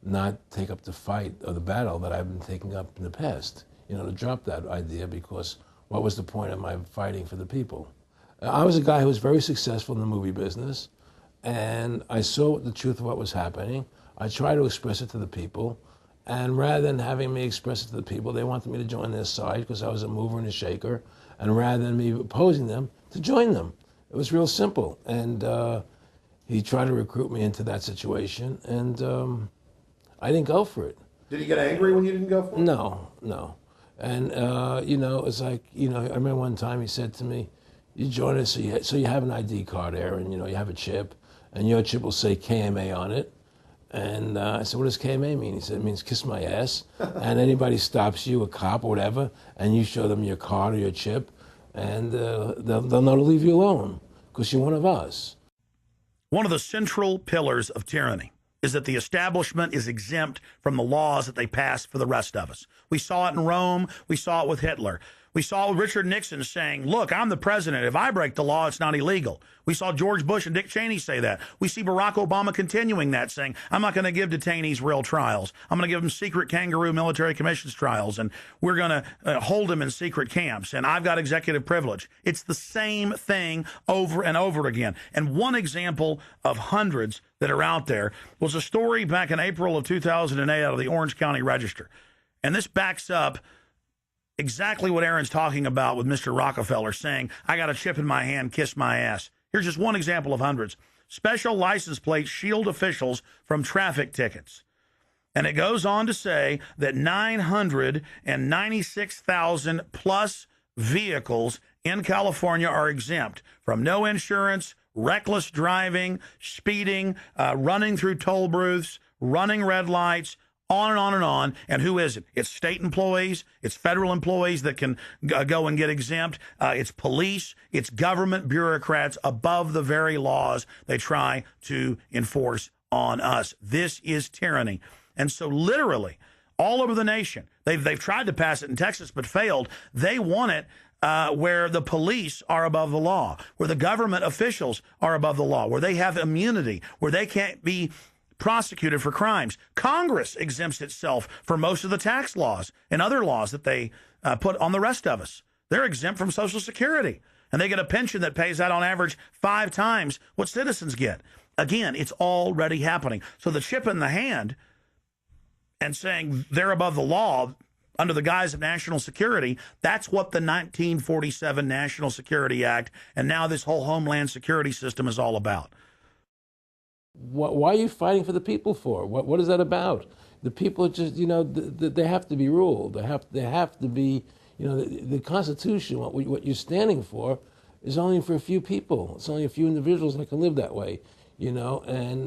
not take up the fight or the battle that I've been taking up in the past. You know, to drop that idea, because what was the point of my fighting for the people? I was a guy who was very successful in the movie business, and I saw the truth of what was happening. I tried to express it to the people, and rather than having me express it to the people, they wanted me to join their side because I was a mover and a shaker, and rather than me opposing them, to join them. It was real simple, and he tried to recruit me into that situation, and I didn't go for it. Did he get angry when you didn't go for it? No. And, you know, it's like, you know, I remember one time he said to me, you join us, so you have an ID card, Aaron, you know, you have a chip, and your chip will say KMA on it. And I said, what does KMA mean? He said, it means kiss my ass. And anybody stops you, a cop or whatever, and you show them your card or your chip, and they'll know to leave you alone because you're one of us. One of the central pillars of tyranny is that the establishment is exempt from the laws that they pass for the rest of us. We saw it in Rome. We saw it with Hitler. We saw Richard Nixon saying, look, I'm the president. If I break the law, it's not illegal. We saw George Bush and Dick Cheney say that. We see Barack Obama continuing that, saying, I'm not going to give detainees real trials. I'm going to give them secret kangaroo military commissions trials, and we're going to hold them in secret camps, and I've got executive privilege. It's the same thing over and over again. And one example of hundreds that are out there was a story back in April of 2008 out of the Orange County Register. And this backs up exactly what Aaron's talking about with Mr. Rockefeller saying, I got a chip in my hand, kiss my ass. Here's just one example of hundreds. Special license plates shield officials from traffic tickets. And it goes on to say that 996,000 plus vehicles in California are exempt from no insurance, reckless driving, speeding, running through toll booths, running red lights, on and on and on. And who is it? It's state employees. It's federal employees that can go and get exempt. It's police. It's government bureaucrats above the very laws they try to enforce on us. This is tyranny. And so literally all over the nation, they've tried to pass it in Texas but failed. They want it where the police are above the law, where the government officials are above the law, where they have immunity, where they can't be prosecuted for crimes. Congress exempts itself from most of the tax laws and other laws that they put on the rest of us. They're exempt from Social Security, and they get a pension that pays out on average 5 times what citizens get. Again, it's already happening. So the chip in the hand and saying they're above the law under the guise of national security, that's what the 1947 National Security Act and now this whole Homeland Security system is all about. Why are you fighting for the people for? What is that about? The people are just, you know, they have to be ruled. They have to be, you know, the Constitution, what you're standing for is only for a few people. It's only a few individuals that can live that way, you know, and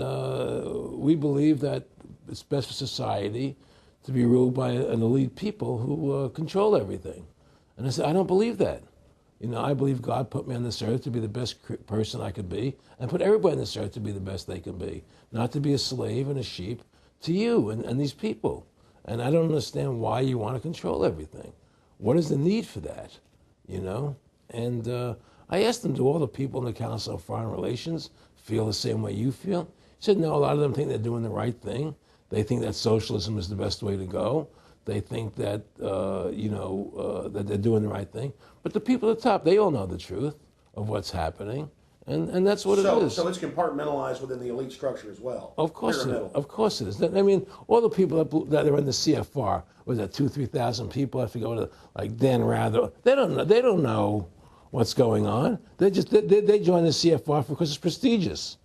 we believe that it's best for society to be ruled by an elite people who control everything. And I said, I don't believe that. You know, I believe God put me on this earth to be the best person I could be, and put everybody on this earth to be the best they can be, not to be a slave and a sheep to you and these people. And I don't understand why you want to control everything. What is the need for that, you know? And I asked them, do all the people in the Council of Foreign Relations feel the same way you feel? He said, no, a lot of them think they're doing the right thing. They think that socialism is the best way to go. They think that, that they're doing the right thing. But the people at the top, they all know the truth of what's happening. And that's what it is. So it's compartmentalized within the elite structure as well. Of course it is. Of course it is. I mean, all the people that are in the CFR, was that 2,000-3,000 people? I forget like Dan Rather. They don't know what's going on. They join the CFR because it's prestigious.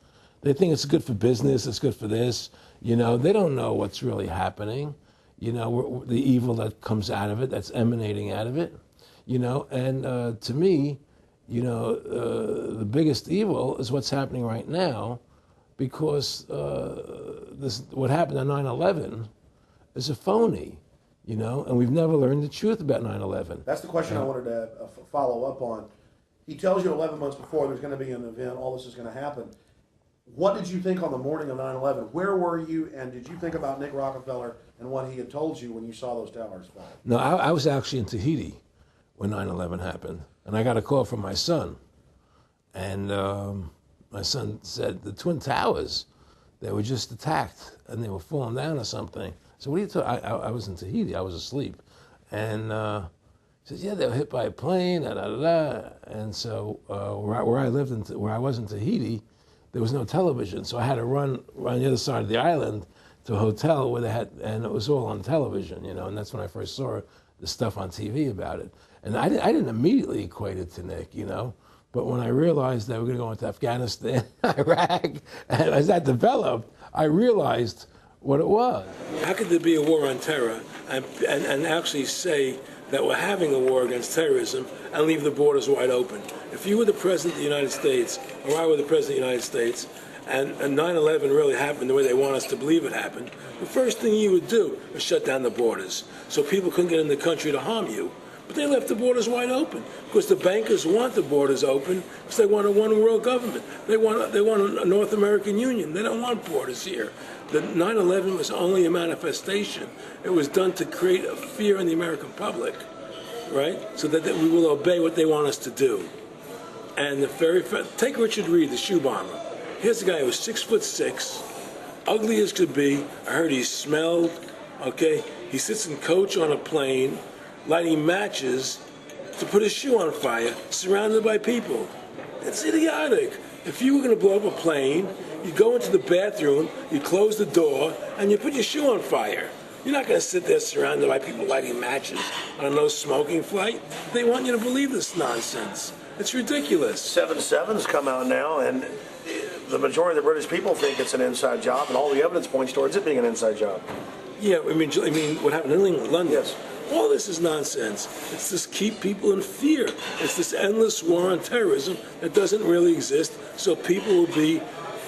They think it's good for business. It's good for this. You know, they don't know what's really happening. You know, the evil that comes out of it, that's emanating out of it. You know, and to me, you know, the biggest evil is what's happening right now, because what happened on 9/11 is a phony, you know, and we've never learned the truth about 9/11. That's the question I wanted to follow up on. He tells you 11 months before there's going to be an event, all this is going to happen. What did you think on the morning of 9/11? Where were you, and did you think about Nick Rockefeller and what he had told you when you saw those towers fall? No, I was actually in Tahiti when 9/11 happened, and I got a call from my son. And my son said, the Twin Towers, They were just attacked, and they were falling down or something. So what are you talking? I was in Tahiti. I was asleep, and he says, yeah, they were hit by a plane. Da, da, da, da. And so where I lived, where I was in Tahiti, there was no television. So I had to run around the other side of the island to a hotel where they had, and it was all on television, you know. And that's when I first saw the stuff on TV about it. And I didn't immediately equate it to Nick, you know. But when I realized that we were going to go into Afghanistan, Iraq, and as that developed, I realized what it was. How could there be a war on terror and actually say that we're having a war against terrorism and leave the borders wide open? If you were the President of the United States, or I were the President of the United States, and 9/11 really happened the way they want us to believe it happened, the first thing you would do is shut down the borders so people couldn't get in the country to harm you. But they left the borders wide open because the bankers want the borders open because they want a one-world government. They want a North American Union. They don't want borders here. The 9/11 was only a manifestation. It was done to create a fear in the American public, right? So that we will obey what they want us to do. And take Richard Reed, the shoe bomber. Here's a guy who was 6'6", ugly as could be. I heard he smelled. Okay, he sits in coach on a plane, lighting matches to put his shoe on fire, surrounded by people. It's idiotic. If you were going to blow up a plane, you go into the bathroom, you close the door, and you put your shoe on fire. You're not going to sit there surrounded by people lighting matches on a no-smoking flight. They want you to believe this nonsense. It's ridiculous. 7/7's come out now, and the majority of the British people think it's an inside job, and all the evidence points towards it being an inside job. Yeah, I mean, what happened in London? Yes. All this is nonsense. It's just keep people in fear. It's this endless war on terrorism that doesn't really exist, so people will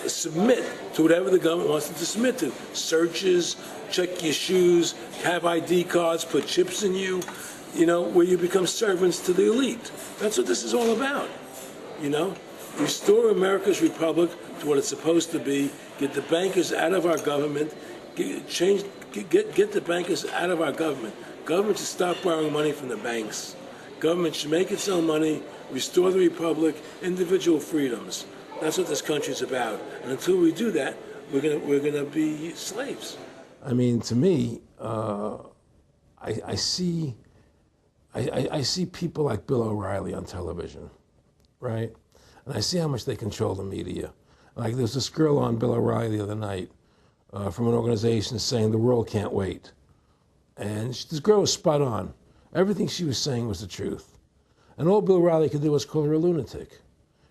submit to whatever the government wants them to submit to. Searches, check your shoes, have ID cards, put chips in you, you know, where you become servants to the elite. That's what this is all about, you know. Restore America's republic to what it's supposed to be, get the bankers out of our government, get the bankers out of our government. Government should stop borrowing money from the banks. Government should make its own money, restore the republic, individual freedoms. That's what this country's about. And until we do that, we're gonna be slaves. I mean, to me, I see people like Bill O'Reilly on television, right? And I see how much they control the media. Like there's this girl on Bill O'Reilly the other night from an organization saying the world can't wait. And this girl was spot on. Everything she was saying was the truth. And all Bill O'Reilly could do was call her a lunatic.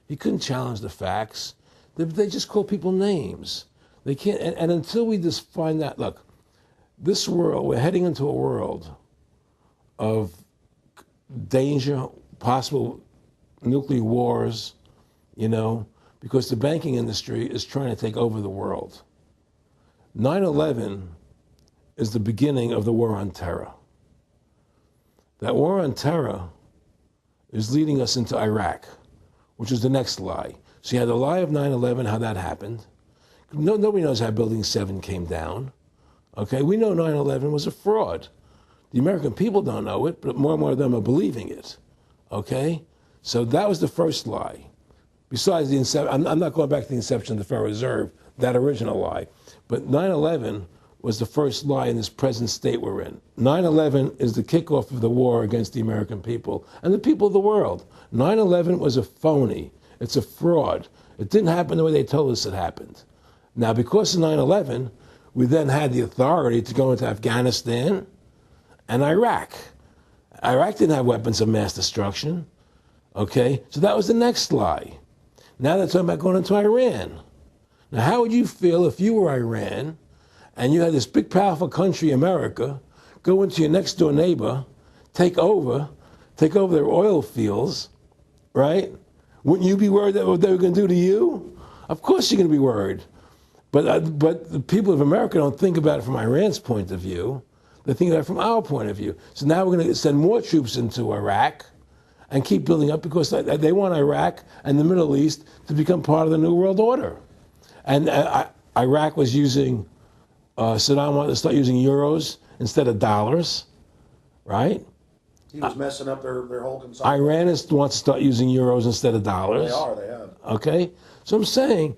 He couldn't challenge the facts. They just call people names. They can't, and until we just find that, look, this world, we're heading into a world of danger, possible nuclear wars, you know, because the banking industry is trying to take over the world. 9/11 is the beginning of the war on terror. That war on terror is leading us into Iraq, which is the next lie. So you had the lie of 9/11, how that happened. Nobody knows how Building 7 came down. Okay, we know 9/11 was a fraud. The American people don't know it, but more and more of them are believing it. Okay, so that was the first lie. Besides the inception, I'm not going back to the inception of the Federal Reserve, that original lie. But 9/11 was the first lie in this present state we're in. 9/11 is the kickoff of the war against the American people and the people of the world. 9/11 was a phony. It's a fraud. It didn't happen the way they told us it happened. Now, because of 9/11, we then had the authority to go into Afghanistan and Iraq. Iraq didn't have weapons of mass destruction. Okay? So that was the next lie. Now they're talking about going into Iran. Now, how would you feel if you were Iran and you had this big, powerful country, America, go into your next door neighbor, take over their oil fields, right? Wouldn't you be worried that what they were going to do to you? Of course you're going to be worried. But the people of America don't think about it from Iran's point of view. They think about it from our point of view. So now we're going to send more troops into Iraq and keep building up because they want Iraq and the Middle East to become part of the New World Order. And Iraq was using, Saddam wanted to start using euros instead of dollars, right? He was messing up their whole consumption. Iran wants to start using euros instead of dollars. They have. Okay? So I'm saying,